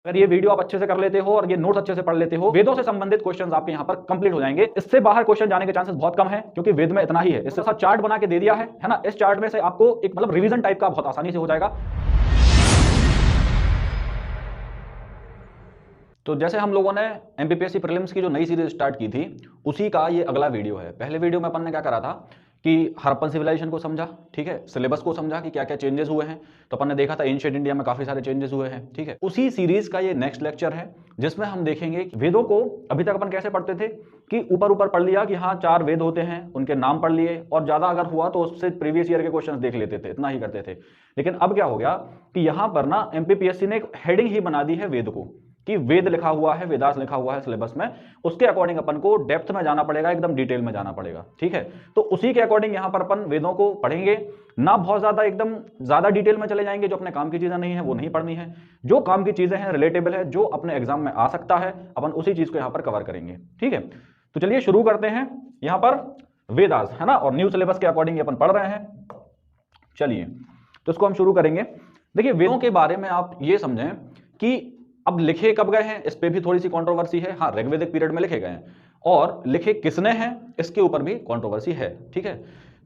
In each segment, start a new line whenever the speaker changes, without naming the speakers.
अगर ये वीडियो आप अच्छे से कर लेते हो और ये नोट्स अच्छे से पढ़ लेते हो, वेदों से संबंधित क्वेश्चंस आपके यहाँ पर कंप्लीट हो जाएंगे। इससे बाहर क्वेश्चन जाने के चांसेस बहुत कम है, क्योंकि वेद में इतना ही है। इसके साथ चार्ट बना के दे दिया है ना। इस चार्ट में से आपको एक मतलब रिवीजन टाइप का बहुत आसानी से हो जाएगा। तो जैसे हम लोगों ने एमपीपीएससी प्रीलिम्स की जो नई सीरीज स्टार्ट की थी, उसी का ये अगला वीडियो है। पहले वीडियो में अपन ने क्या करा था कि हड़प्पन सिविलाइजेशन को समझा, ठीक है, सिलेबस को समझा कि क्या क्या चेंजेस हुए हैं। तो अपन ने देखा था एंशिएंट इंडिया में काफी सारे चेंजेस हुए हैं, ठीक है। उसी सीरीज का ये नेक्स्ट लेक्चर है, जिसमें हम देखेंगे कि वेदों को अभी तक अपन कैसे पढ़ते थे कि ऊपर ऊपर पढ़ लिया कि हाँ 4 वेद होते हैं, उनके नाम पढ़ लिए, और ज्यादा अगर हुआ तो उससे प्रीवियस ईयर के क्वेश्चंस देख लेते थे, इतना ही करते थे। लेकिन अब क्या हो गया कि यहाँ पर ना एमपीपीएससी ने एक हेडिंग ही बना दी है वेद को, कि वेद लिखा हुआ है, वेदास लिखा हुआ है सिलेबस में, उसके अकॉर्डिंग अपन को डेप्थ में जाना पड़ेगा, एकदम डिटेल में जाना पड़ेगा, ठीक है। तो उसी के अकॉर्डिंग यहाँ पर अपन वेदों को पढ़ेंगे, ना बहुत ज्यादा एकदम ज्यादा डिटेल में चले जाएंगे। जो अपने काम की चीजें नहीं है वो नहीं पढ़नी है, जो काम की चीजें हैं रिलेटेबल है, जो अपने एग्जाम में आ सकता है, अपन उसी चीज को यहाँ पर कवर करेंगे, ठीक है। तो चलिए शुरू करते हैं। यहाँ पर वेदास है ना, और न्यू सिलेबस के अकॉर्डिंग अपन पढ़ रहे हैं। चलिए तो इसको हम शुरू करेंगे। देखिए वेदों के बारे में आप ये समझें कि अब लिखे कब गए हैं, इस पे भी थोड़ी सी कंट्रोवर्सी है। हाँ, ऋग्वेदिक पीरियड में लिखे गए हैं, और लिखे किसने हैं इसके ऊपर भी कंट्रोवर्सी है, ठीक है।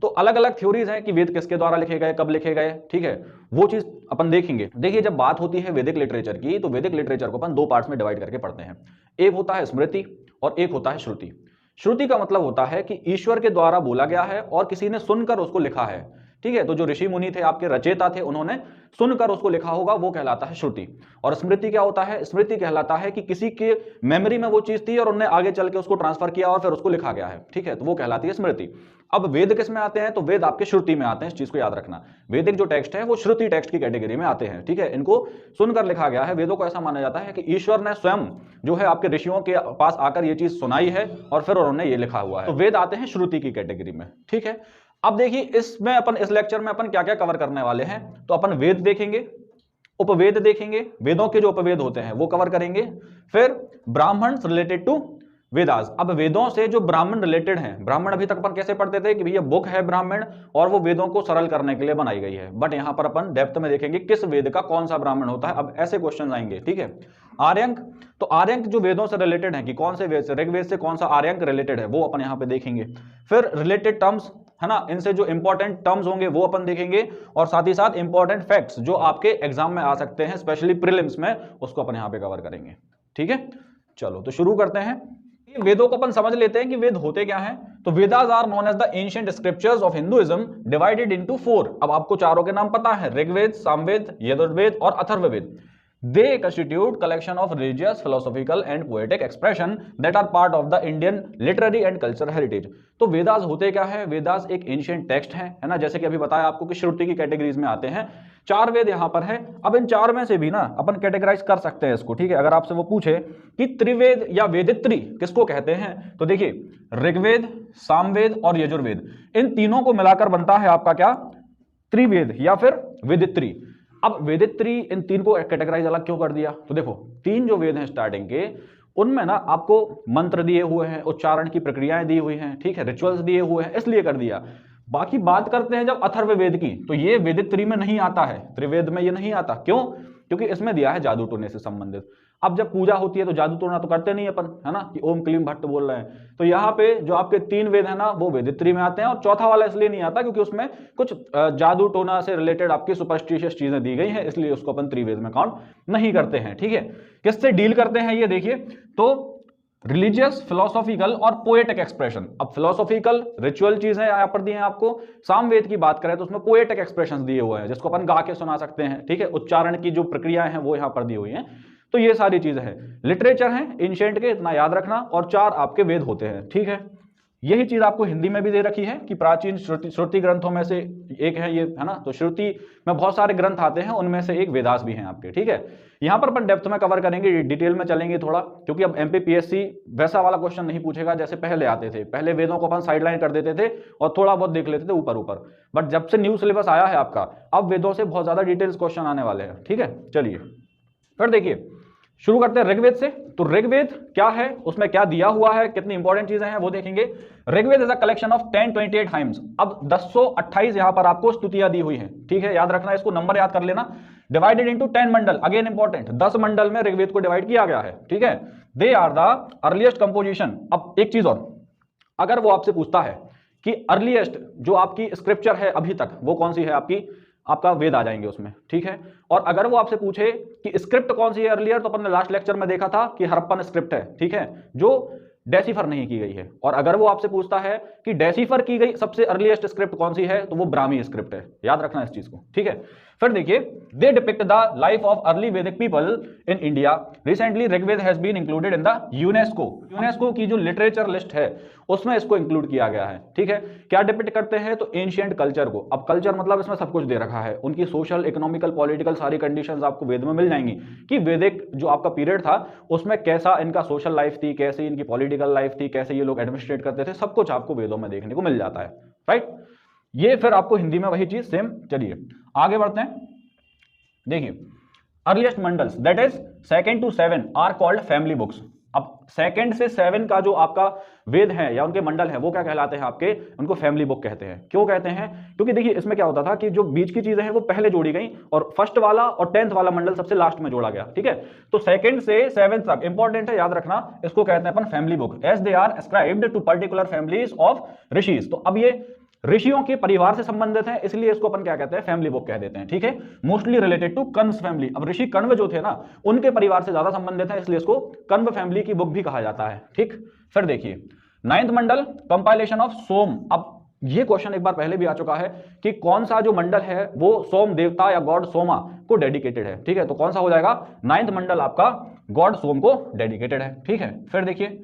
तो अलग अलग थ्योरीज हैं कि वेद किसके द्वारा लिखे गए, कब लिखे गए, ठीक है, वो चीज अपन देखेंगे। देखिए जब बात होती है वैदिक लिटरेचर की, तो वैदिक लिटरेचर को अपन 2 पार्ट्स में डिवाइड करके पढ़ते हैं। एक होता है स्मृति और एक होता है श्रुति। श्रुति का मतलब होता है कि ईश्वर के द्वारा बोला गया है और किसी ने सुनकर उसको लिखा है, ठीक है। तो जो ऋषि मुनि थे, आपके रचयिता थे, उन्होंने सुनकर उसको लिखा होगा, वो कहलाता है श्रुति। और स्मृति क्या होता है? स्मृति कहलाता है कि किसी के मेमोरी में वो चीज थी और उन्होंने आगे चल के उसको ट्रांसफर किया और फिर उसको लिखा गया है, ठीक है, तो वो कहलाती है स्मृति। अब वेद किस में आते हैं? तो वेद आपके श्रुति में आते हैं, इस चीज को याद रखना। वैदिक जो टेक्स्ट है वो श्रुति टेक्स्ट की कैटेगरी में आते हैं, ठीक है। इनको सुनकर लिखा गया है। वेदों को ऐसा माना जाता है कि ईश्वर ने स्वयं जो है आपके ऋषियों के पास आकर ये चीज सुनाई है और फिर उन्होंने ये लिखा हुआ है। तो वेद आते हैं श्रुति की कैटेगरी में, ठीक है। अब देखिए इसमें अपन इस लेक्चर में अपन क्या क्या कवर करने वाले हैं। तो अपन वेद देखेंगे, उपवेद देखेंगे, वेदों के जो उपवेद होते हैं वो कवर करेंगे, फिर ब्राह्मण रिलेटेड टू वेदास। अब वेदों से जो ब्राह्मण रिलेटेड हैं, ब्राह्मण अभी तक अपन कैसे पढ़ते थे कि भैया बुक है ब्राह्मण और वो वेदों को सरल करने के लिए बनाई गई है, बट यहां पर अपन डेप्थ में देखेंगे किस वेद का कौन सा ब्राह्मण होता है। अब ऐसे क्वेश्चन आएंगे, ठीक है। आर्यंक, तो आर्यंक जो वेदों से रिलेटेड है कि कौन से वेद से, ऋग्वेद से कौन सा आर्यंक रिलेटेड है वो अपन यहाँ पे देखेंगे। फिर रिलेटेड टर्म्स है ना, इनसे जो इंपॉर्टेंट टर्म्स होंगे वो अपन देखेंगे, और साथ ही साथ इंपॉर्टेंट फैक्ट्स जो आपके एग्जाम में आ सकते हैं, स्पेशली प्रीलिम्स में, उसको अपन यहाँ पे कवर करेंगे, ठीक है। चलो तो शुरू करते हैं। वेदों को अपन समझ लेते हैं कि वेद होते क्या हैं। तो Vedas are known as the ancient scriptures of Hinduism divided into 4। अब आपको चारों के नाम पता है, ऋग्वेद, सामवेद, यजुर्वेद और Atharvaveda. They constitute collection of religious, philosophical and poetic expression that are part of the Indian literary and cultural heritage। तो वेदास होते क्या है? वेदास एक एंशिएंट टेक्स्ट है ना, जैसे कि अभी बताया आपको कि श्रुति की कैटेगरीज में आते हैं। 4 वेद यहाँ पर है। अब इन 4 में से भी ना अपन कैटेगराइज कर सकते हैं इसको, ठीक है। अगर आपसे वो पूछे कि त्रिवेद या वेदित्री किसको कहते हैं, तो देखिए ऋग्वेद, सामवेद और यजुर्वेद, इन तीनों को मिलाकर बनता है आपका क्या? त्रिवेद या फिर वेदित्री। अब वेदित्री, इन 3 को कैटेगराइज अलग क्यों कर दिया? तो देखो 3 जो वेद हैं स्टार्टिंग के, उनमें ना आपको मंत्र दिए हुए हैं, उच्चारण की प्रक्रियाएं दी हुई हैं, ठीक है, रिचुअल्स दिए हुए हैं, इसलिए कर दिया। बाकी बात करते हैं जब अथर्ववेद की, तो ये वेदित्री में नहीं आता है, त्रिवेद में ये नहीं आता। क्यों? क्योंकि इसमें दिया है जादू टोने से संबंधित। अब जब पूजा होती है तो जादू टोना तो करते नहीं अपन, है ना, कि ओम क्लीम भट्ट बोल रहे हैं। तो यहाँ पे जो आपके 3 वेद है ना वो वेदित्री में आते हैं, और चौथा वाला इसलिए नहीं आता क्योंकि उसमें कुछ जादू टोना से रिलेटेड आपकी सुपरस्टिशियस चीजें दी गई हैं, इसलिए उसको अपन त्रिवेद में काउंट नहीं करते हैं, ठीक है। किससे डील करते हैं ये देखिए, तो रिलीजियस, फिलोसॉफिकल और पोएटिक एक्सप्रेशन। अब फिलोसॉफिकल रिचुअल चीजें यहाँ पर दी हैं आपको। सामवेद की बात करें तो उसमें पोएटिक एक्सप्रेशंस दिए हुए हैं, जिसको अपन गा के सुना सकते हैं, ठीक है। उच्चारण की जो प्रक्रियाएं हैं वो यहाँ पर दी हुई हैं। तो ये सारी चीजें हैं, लिटरेचर हैं एंशिएंट के, इतना याद रखना, और 4 आपके वेद होते हैं, ठीक है। यही चीज आपको हिंदी में भी दे रखी है कि प्राचीन श्रुति ग्रंथों में से एक है ये, है ना। तो श्रुति में बहुत सारे ग्रंथ आते हैं, उनमें से एक वेदास भी हैं आपके, ठीक है। यहां पर अपन डेप्थ में कवर करेंगे, डिटेल में चलेंगे थोड़ा, क्योंकि अब एमपीपीएससी वैसा वाला क्वेश्चन नहीं पूछेगा जैसे पहले आते थे। पहले वेदों को अपन साइडलाइन कर देते थे और थोड़ा बहुत देख लेते थे ऊपर ऊपर, बट जब से न्यू सिलेबस आया है आपका, अब वेदों से बहुत ज्यादा डिटेल्स क्वेश्चन आने वाले हैं, ठीक है। चलिए फिर देखिए शुरू करते हैं ऋग्वेद से। तो ऋग्वेद क्या है, उसमें क्या दिया हुआ है, कितनी इंपॉर्टेंट चीजें हैं वो देखेंगे। Rigveda is a collection of 1028 hymns. अब 1028 यहां पर आपको स्तुतियां दी हुई हैं, ठीक है, याद रखना, इसको नंबर याद कर लेना। Divided into 10 mandal, again important, 10 मंडल में ऋग्वेद को डिवाइड किया गया है, ठीक है। They are the earliest composition. अब एक चीज और, अगर वो आपसे पूछता है कि अर्लीस्ट जो आपकी स्क्रिप्चर है अभी तक, वो कौन सी है आपका वेद आ जाएंगे उसमें, ठीक है। और अगर वो आपसे पूछे कि स्क्रिप्ट कौन सी है अर्लियर, तो अपन ने लास्ट लेक्चर में देखा था कि हड़प्पन स्क्रिप्ट है, ठीक है, जो डेसिफर नहीं की गई है। और अगर वो आपसे पूछता है कि डेसिफर की गई सबसे अर्लीस्ट स्क्रिप्ट कौन सी है, तो वो ब्राह्मी स्क्रिप्ट है, याद रखना इस चीज को, ठीक है। फिर देखिए, they depict the life of early Vedic people in India. Recently Rigveda has been included in the UNESCO की जो लिटरेचर लिस्ट है उसमें इसको इंक्लूड किया गया है, ठीक है। क्या डिपिक्ट करते हैं, तो एंशिएंट कल्चर को। अब कल्चर मतलब इसमें सब कुछ दे रखा है, उनकी सोशल, इकोनॉमिकल, पॉलिटिकल सारी कंडीशंस आपको वेद में मिल जाएंगी कि वैदिक जो आपका पीरियड था उसमें कैसा इनका सोशल लाइफ थी, कैसी इनकी पॉलिटिकल लाइफ थी, कैसे ये लोग एडमिनिस्ट्रेट करते थे, सब कुछ आपको वेदों में देखने को मिल जाता है, राइट। ये फिर आपको हिंदी में वही चीज सेम। चलिए आगे बढ़ते हैं। देखिए, earliest mandals that is 2 to 7 are called family books. अब 2 से 7 का जो आपका वेद है या उनके मंडल है वो क्या कहलाते हैं आपके, उनको फैमिली बुक कहते हैं। क्यों कहते हैं, क्योंकि देखिए इसमें क्या होता था कि जो बीच की चीजें हैं वो पहले जोड़ी गई और फर्स्ट वाला और 10th वाला मंडल सबसे लास्ट में जोड़ा गया, ठीक है। तो 2 से 7 तक इंपॉर्टेंट है, याद रखना, इसको कहते हैं अपन family book, as they are ascribed to particular families of rishis. तो अब ये ऋषियों के परिवार से संबंधित है, इसलिए इसको अपन क्या कहते हैं, फैमिली बुक कह देते हैं, ठीक है। Mostly related to Kanva family. अब ऋषि कण्व जो थे ना, उनके परिवार से ज्यादा संबंधित है, इसलिए इसको कण्व फैमिली की बुक भी कहा जाता है, ठीक। फिर देखिए 9th मंडल, कंपाइलेशन ऑफ सोम। अब ये क्वेश्चन एक बार पहले भी आ चुका है कि कौन सा जो मंडल है वो सोम देवता या गॉड सोमा को डेडिकेटेड है, ठीक है। तो कौन सा हो जाएगा, 9th मंडल आपका गॉड सोम को डेडिकेटेड है, ठीक है। फिर देखिए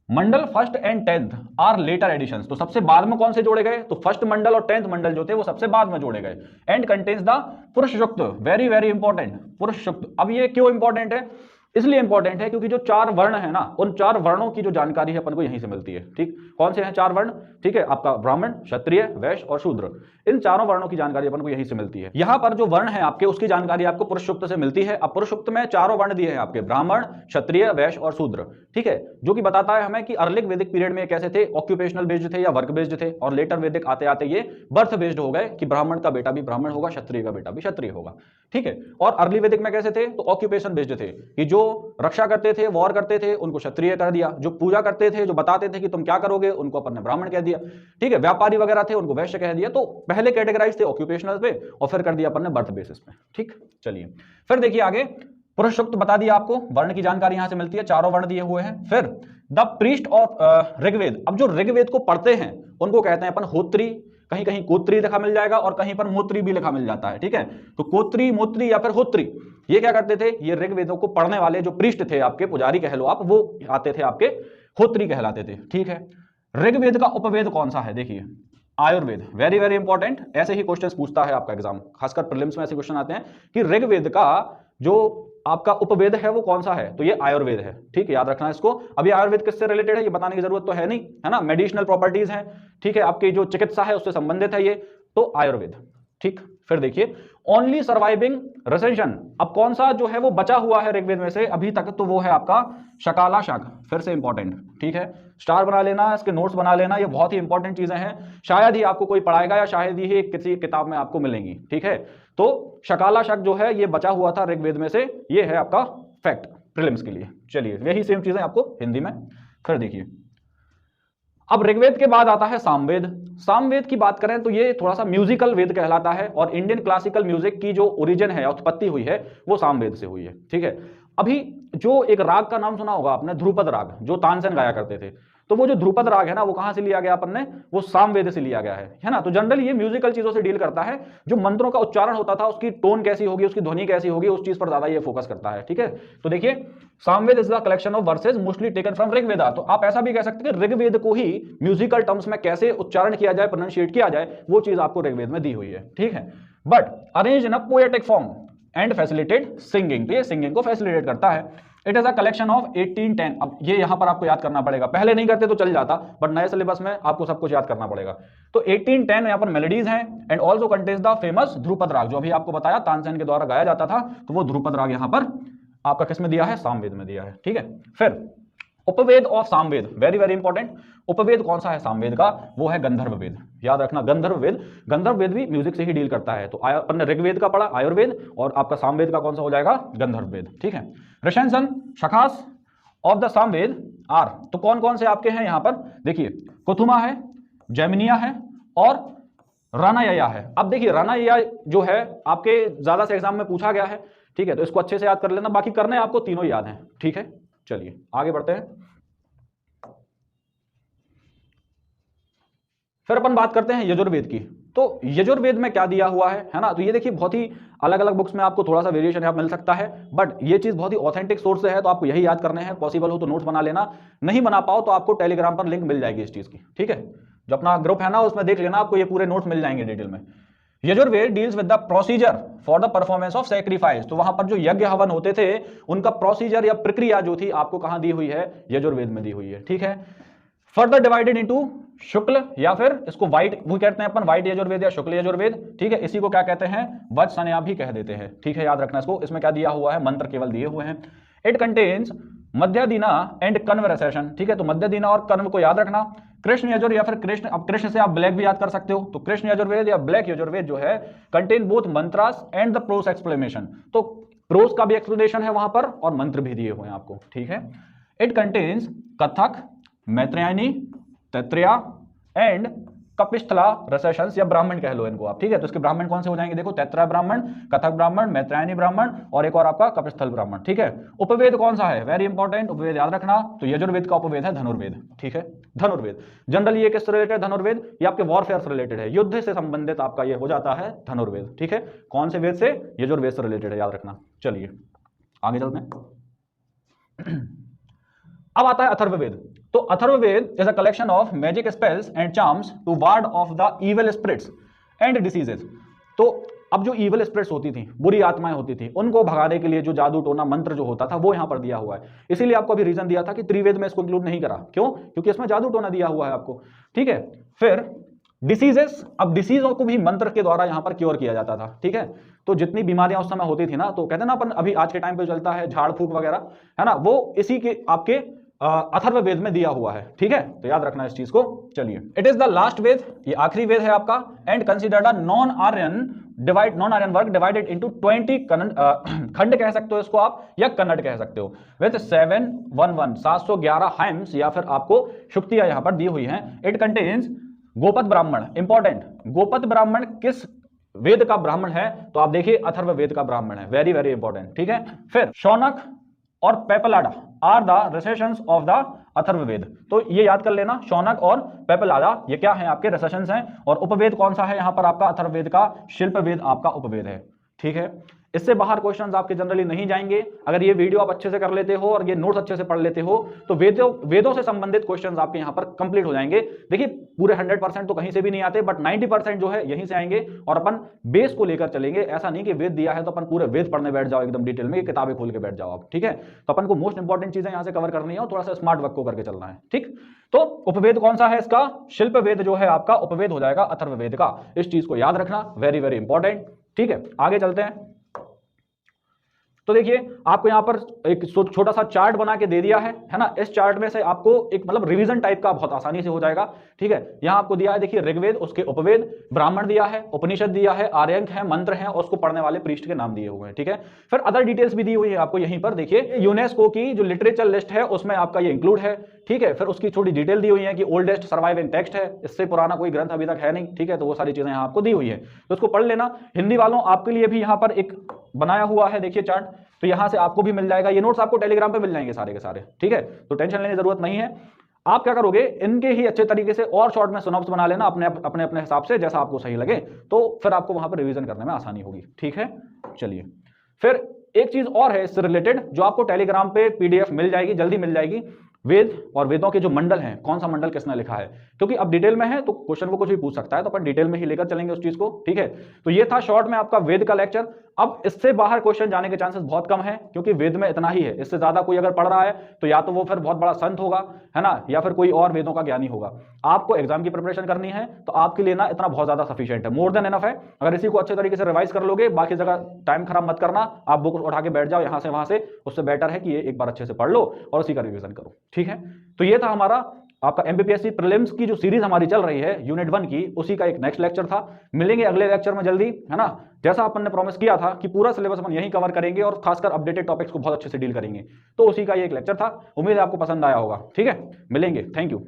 mandal 1st and 10th are later additions. तो सबसे बाद में कौन से जोड़े गए, तो 1st मंडल और 10th मंडल जो थे वो सबसे बाद में जोड़े गए। एंड कंटेन्स द पुरुष सूक्त, वेरी वेरी इंपॉर्टेंट, पुरुष सूक्त। अब ये क्यों इंपॉर्टेंट है, इसलिए इंपॉर्टेंट है क्योंकि जो 4 वर्ण है ना, उन 4 वर्णों की जो जानकारी है अपन को यहीं से मिलती है, ठीक। कौन से हैं 4 वर्ण, ठीक है, आपका ब्राह्मण, क्षत्रिय, वैश्य और शूद्र। इन चारों वर्णों की जानकारी अपन को यहीं से मिलती है। यहां पर जो वर्ण है आपके, उसकी जानकारी आपको पुरुष सूक्त से मिलती है। अब पुरुष सूक्त में 4 वर्ण दिए हैं आपके, ब्राह्मण, क्षत्रिय, वैश्य और शूद्र, ठीक है, जो कि बताता है हमें कि अर्लिक वैदिक पीरियड में कैसे थे, ऑक्यूपेशनल बेस्ड थे या वर्क बेस्ड थे। और लेटर वैदिक आते आते ये बर्थ बेस्ड हो गए कि ब्राह्मण का बेटा भी ब्राह्मण होगा, क्षत्रिय का बेटा भी क्षत्रिय होगा, ठीक है। और अर्ली वैदिक में कैसे थे, तो ऑक्यूपेशन बेस्ड थे कि जो रक्षा करते थे, वॉर करते थे, उनको क्षत्रिय कर दिया। जो पूजा करते थे, जो बताते थे कि तुम क्या करोगे, उनको अपन ने ब्राह्मण कह दिया, ठीक है। व्यापारी वगैरह थे, उनको वैश्य कह दिया। तो पहले कैटेगराइज थे ऑक्यूपेशनल पे और फिर कर दिया अपन ने बर्थ बेसिस पे, ठीक। चलिए फिर देखिए आगे, पुरुष सूक्त बता दिया आपको, वर्ण की जानकारी यहां से मिलती है, 4 वर्ण दिए हुए हैं। फिर द प्रीस्ट ऑफ ऋग्वेद। अब जो ऋग्वेद को पढ़ते हैं उनको कहते हैं अपन होत्री, कहीं कहीं कोत्री लिखा मिल जाएगा और कहीं पर मोत्री भी लिखा मिल जाता है, ठीक है। तो कोत्री, मोत्री या फिर होत्री, ये क्या करते थे, ये ऋग्वेदों को पढ़ने वाले जो पृष्ठ थे आपके, पुजारी कह लो आप, वो आते थे आपके होत्री कहलाते थे, ठीक है। ऋग्वेद का उपवेद कौन सा है, देखिए आयुर्वेद, वेरी वेरी इंपॉर्टेंट। ऐसे ही क्वेश्चंस पूछता है आपका एग्जाम, खासकर प्रीलिम्स में ऐसे क्वेश्चन आते हैं कि ऋग्वेद का जो आपका उपवेद है वो कौन सा है, तो ये आयुर्वेद है, ठीक है, याद रखना इसको। अभी आयुर्वेद किससे रिलेटेड है ये बताने की जरूरत तो है नहीं, है ना, मेडिसिनल प्रॉपर्टीज है, ठीक है, आपकी जो चिकित्सा है उससे संबंधित है ये, तो आयुर्वेद, ठीक। फिर देखिए ओनली सर्वाइविंग रिसेंशन। अब कौन सा जो है वो बचा हुआ है ऋग्वेद में से अभी तक, तो वो है आपका शकाला शक, फिर से इंपॉर्टेंट, ठीक है। स्टार बना लेना, इसके नोट्स बना लेना, ये बहुत ही इंपॉर्टेंट चीजें हैं, शायद ही आपको कोई पढ़ाएगा या शायद ही किसी किताब में आपको मिलेंगी, ठीक है। तो शकाला शक जो है ये बचा हुआ था ऋग्वेद में से, ये है आपका फैक्ट प्रीलिम्स के लिए। चलिए यही सेम चीजें आपको हिंदी में। फिर देखिए अब ऋग्वेद के बाद आता है सामवेद। सामवेद की बात करें तो ये थोड़ा सा म्यूजिकल वेद कहलाता है और इंडियन क्लासिकल म्यूजिक की जो ओरिजिन है, उत्पत्ति हुई है, वो सामवेद से हुई है, ठीक है। अभी जो एक राग का नाम सुना होगा आपने, ध्रुपद राग, जो तानसेन गाया करते थे, तो वो जो ध्रुपद राग है ना, वो कहां से लिया गया अपन ने, वो सामवेद से लिया गया है ना। तो जनरली ये म्यूजिकल चीजों से डील करता है, जो मंत्रों का उच्चारण होता था उसकी टोन कैसी होगी, उसकी ध्वनि कैसी होगी, उस चीज पर ज्यादा ये फोकस करता है, ठीक है। तो देखिए Samaveda is the collection of versus mostly taken from Rigveda. तो आप ऐसा भी कह सकते हैं कि ऋग्वेद को ही म्यूजिकल टर्म्स में कैसे उच्चारण किया जाए, प्रोनाउंशिएट किया जाए, वो चीज आपको ऋग्वेद में दी हुई है, ठीक है। But arrange in a poetic form and facilitate singing, तो ये सिंगिंग को फैसिलिटेट करता है। It is a collection of 1810। अब ये यहां पर आपको याद करना पड़ेगा, पहले नहीं करते तो चल जाता, बट नए सिलेबस में आपको सब कुछ याद करना पड़ेगा। तो 1810 यहां पर मेलोडीज हैं and also contains the famous Dhrupad राग, जो अभी आपको बताया तानसेन के द्वारा गाया जाता था, तो वो ध्रुपद राग यहां पर आपका किस में दिया है, सामवेद में दिया है, ठीक है। फिर Upaveda of Samaveda, very very important. Upaveda कौन सा है सामवेद का, वो है गंधर्व वेद, याद रखना गंधर्व वेद। गंधर्व वेद भी म्यूजिक से ही डील करता है, तो अपन ने ऋग्वेद का पढ़ा आयुर्वेद, और आपका सामवेद का कौन सा हो जाएगा, गंधर्व वेद, ठीक है। रिसेंशन शाखास ऑफ द सामवेद आर, तो कौन कौन से आपके हैं यहाँ पर देखिए, कुथुमा है, जैमिनिया है और रानायया है। अब देखिए रानायया जो है आपके ज्यादा से एग्जाम में पूछा गया है, ठीक है, तो इसको अच्छे से याद कर लेना, बाकी करने आपको तीनों याद हैं, ठीक है। चलिए आगे बढ़ते हैं। फिर अपन बात करते हैं यजुर्वेद की। तो यजुर्वेद में क्या दिया हुआ है ना, तो ये देखिए बहुत ही अलग अलग बुक्स में आपको थोड़ा सा वेरिएशन यहाँ मिल सकता है, बट ये चीज बहुत ही ऑथेंटिक सोर्स से है, तो आपको यही याद करने हैं। पॉसिबल हो तो नोट्स बना लेना, नहीं बना पाओ तो आपको टेलीग्राम पर लिंक मिल जाएगी इस चीज की, ठीक है। जो अपना ग्रुप है ना उसमें देख लेना, आपको ये पूरे नोट्स मिल जाएंगे डिटेल में। Yajurveda deals with the procedure for the performance of sacrifice, तो वहां पर जो यज्ञ हवन होते थे उनका प्रोसीजर या प्रक्रिया जो थी आपको कहां दी हुई है, यजुर्वेद में दी हुई है, ठीक है। फर्दर डिवाइडेड इनटू शुक्ल या फिर इसको व्हाइट, वो कहते हैं अपन व्हाइट यजुर्वेद या शुक्ल यजुर्वेद, ठीक है। इसी को क्या कहते हैं, वत्सन्या भी कह देते हैं, ठीक है, याद रखना इसको। इसमें क्या दिया हुआ है, मंत्र केवल दिए हुए हैं। It contains Madhyandina and Kanva recension, ठीक है, तो मध्यदीना और कन्व को याद रखना। कृष्ण यजुर या फिर कृष्ण, अब कृष्ण से आप ब्लैक भी याद कर सकते हो, तो कृष्ण यजुर्वेद या ब्लैक यजुर्वेद जो है contain both mantras and the prose explanation, तो प्रोस का भी एक्सप्लेनेशन है वहां पर और मंत्र भी दिए हुए हैं आपको, ठीक है। इट कंटेन्स कथक, मैत्रेयनी, तैत्रेया एंड कपिस्थला रेसेशंस या ब्राह्मण कह लो इनको आप, ठीक है। तो इसके ब्राह्मण कौन से हो जाएंगे, देखो तैत्रेय ब्राह्मण, कथक ब्राह्मण, मैत्रेयनी ब्राह्मण और एक और आपका कपिस्थल ब्राह्मण, ठीक है। उपवेद कौन सा है, वेरी इंपॉर्टेंट, उपवेद याद रखना, तो यजुर्वेद का उपवेद है धनुर्वेद, ठीक है। धनुर्वेद जनरली ये किससे रिलेटेड, धनुर्वेद ये आपके वॉरफेयर से रिलेटेड है, युद्ध से संबंधित आपका ये हो जाता है धनुर्वेद, ठीक है। कौन से वेद से, यजुर्वेद से रिलेटेड है, याद रखना। चलिए आगे चलते हैं। अब आता है अथर्ववेद। तो Atharvaveda is a collection of magic spells and charms to ward off the evil spirits and diseases. तो अब जो इविल स्पिरिट्स होती थी, बुरी आत्माएं होती थी, उनको भगाने के लिए जो जादू टोना मंत्र जो होता था वो यहां पर दिया हुआ है। इसीलिए आपको अभी रीजन दिया था कि त्रिवेद में इसको इंक्लूड नहीं करा, क्यों, क्योंकि इसमें जादू टोना दिया हुआ है आपको, ठीक है। फिर डिसीजेस, अब डिसीजों को भी मंत्र के द्वारा यहां पर क्योर किया जाता था, ठीक है। तो जितनी बीमारियां उस समय होती थी ना, तो कहते ना अपन अभी आज के टाइम पे चलता है झाड़ फूक वगैरह, है ना, वो इसी के आपके अथर्ववेद में दिया हुआ है, ठीक है, तो याद रखना इस चीज को। चलिए, it is the last Veda, ये आखिरी वेद है आपका, and considered a non Aryan work divided into 20 खंड कह सकते हो इसको आप, या कन्नड़ कह सकते हो, विद 711 हाइम्स या फिर आपको शुक्तियां यहां पर दी हुई हैं। इट कंटेन्स गोपद ब्राह्मण, इंपॉर्टेंट, गोपद ब्राह्मण किस वेद का ब्राह्मण है, तो आप देखिए अथर्ववेद का ब्राह्मण है, वेरी वेरी इंपॉर्टेंट, ठीक है। फिर शौनक और Paippalada are the recensions of the Atharvaveda, तो ये याद कर लेना, शौनक और पेपलाडा ये क्या है, आपके रेसेशंस हैं। और उपवेद कौन सा है यहां पर आपका, अथर्ववेद का शिल्पवेद आपका उपवेद है, ठीक है। इससे बाहर क्वेश्चंस आपके जनरली नहीं जाएंगे। अगर ये वीडियो आप अच्छे से कर लेते हो और ये नोट्स अच्छे से पढ़ लेते हो तो वेदों से संबंधित क्वेश्चंस आपके यहाँ पर कंप्लीट हो जाएंगे। देखिए पूरे 100% तो कहीं से भी नहीं आते, बट 90% जो है यहीं से आएंगे, और अपन बेस को लेकर चलेंगे। ऐसा नहीं कि वेद दिया है तो अपन पूरे वेद पढ़ने बैठ जाओ एकदम डिटेल में, किताबें खोल के बैठ जाओ आप, ठीक है। तो अपन को मोस्ट इंपॉर्टेंट चीजें यहाँ से कवर करनी है और थोड़ा सा स्मार्ट वर्क को करके चलना है, ठीक। तो उपवेद कौन सा है इसका, शिल्प वेद जो है आपका उपवेद हो जाएगा अथर्ववेद का, इस चीज को याद रखना, वेरी वेरी इंपॉर्टेंट, ठीक है। आगे चलते हैं। तो देखिए आपको यहां पर एक छोटा सा चार्ट बना के दे दिया है ना। इस चार्ट में से आपको एक मतलब रिवीजन टाइप का बहुत आसानी से हो जाएगा, ठीक है। यहां आपको दिया है देखिए ऋग्वेद, उसके उपवेद, ब्राह्मण दिया है, उपनिषद दिया है, आर्यंक है, मंत्र है, और उसको पढ़ने वाले पृष्ठ के नाम दिए हुए हैं, ठीक है। फिर अदर डिटेल्स भी दी हुई है आपको यहीं पर, देखिए यूनेस्को की जो लिटरेचर लिस्ट है उसमें आपका ये इंक्लूड है, ठीक है। फिर उसकी थोड़ी डिटेल दी हुई है कि ओल्डेस्ट सर्वाइविंग टेक्स्ट है, इससे पुराना कोई ग्रंथ अभी तक है नहीं, ठीक है। तो वो सारी चीजें यहाँ आपको दी हुई है, तो उसको पढ़ लेना। हिंदी वालों आपके लिए भी यहाँ पर एक बनाया हुआ है देखिए चार्ट, तो यहां से आपको भी मिल जाएगा। ये नोट्स आपको टेलीग्राम पे मिल जाएंगे सारे के सारे, ठीक है। तो टेंशन लेने की जरूरत नहीं है। आप क्या करोगे, इनके ही अच्छे तरीके से और शॉर्ट में सिनॉप्स बना लेना अपने अपने अपने हिसाब से, जैसा आपको सही लगे, तो फिर आपको वहां पर रिवीजन करने में आसानी होगी, ठीक है। चलिए फिर एक चीज और है इससे रिलेटेड, जो आपको टेलीग्राम पे पीडीएफ मिल जाएगी, जल्दी मिल जाएगी। वेद और वेदों के जो मंडल हैं, कौन सा मंडल किसने लिखा है, क्योंकि अब डिटेल में है तो क्वेश्चन को कुछ भी पूछ सकता है, तो अपन डिटेल में ही लेकर चलेंगे उस चीज को, ठीक है। तो ये था शॉर्ट में आपका वेद का लेक्चर। अब इससे बाहर क्वेश्चन जाने के चांसेस बहुत कम है, क्योंकि वेद में इतना ही है। इससे ज्यादा कोई अगर पढ़ रहा है तो या तो वो फिर बहुत बड़ा संत होगा, है ना, या फिर कोई और वेदों का ज्ञानी होगा। आपको एग्जाम की प्रिपरेशन करनी है तो आपके लिए ना इतना बहुत ज्यादा सफिशिएंट है, मोर देन एनफ है। अगर इसी को अच्छे तरीके से रिवाइज कर लोगे, बाकी जगह टाइम खराब मत करना, आप बुक उठा के बैठ जाओ यहां से वहां से, उससे बेटर है कि ये एक बार अच्छे से पढ़ लो और उसी का रिवीजन करो, ठीक है। तो ये था हमारा आपका एमपीपीएससी प्रीलिम्स की जो सीरीज हमारी चल रही है यूनिट 1 की, उसी का एक नेक्स्ट लेक्चर था। मिलेंगे अगले लेक्चर में जल्दी, है ना। जैसा अपन ने प्रॉमिस किया था कि पूरा सिलेबस अपन यही कवर करेंगे और खासकर अपडेटेड टॉपिक्स को बहुत अच्छे से डील करेंगे, तो उसी का ये एक लेक्चर था। उम्मीद है आपको पसंद आया होगा, ठीक है। मिलेंगे, थैंक यू।